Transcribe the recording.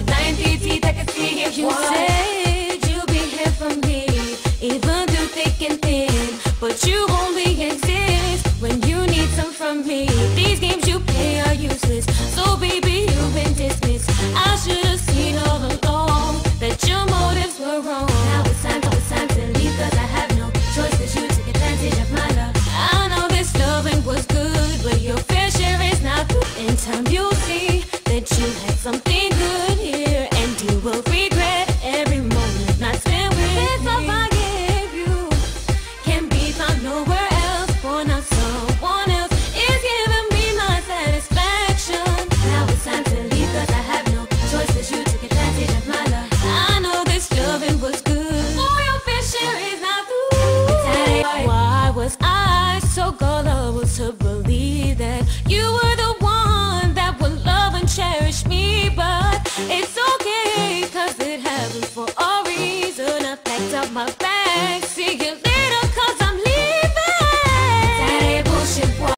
lying to your teeth, I can see it. You said you'd be here for me, even through thick and thin, but you only exist when you need some from me. These games you play are useless, so baby, you've been dismissed. I should have seen all along that your motives were wrong. Now it's time to leave, cause I have no choice, cause you took advantage of my love. I know this loving was good, but your fair share is not good. In time you'll see that you had something good here, and you will regret every moment not spent with me. This love I gave you can be found nowhere else, for now someone else is giving me my satisfaction. Now it's time to leave, cause I have no choice, cause you took advantage of my love. I know this loving was good, for your fair share is not good. Why was I so gullible to believe that you were the one that would love and cherish me? But it's okay, cause it happens for a reason. I packed up my bags.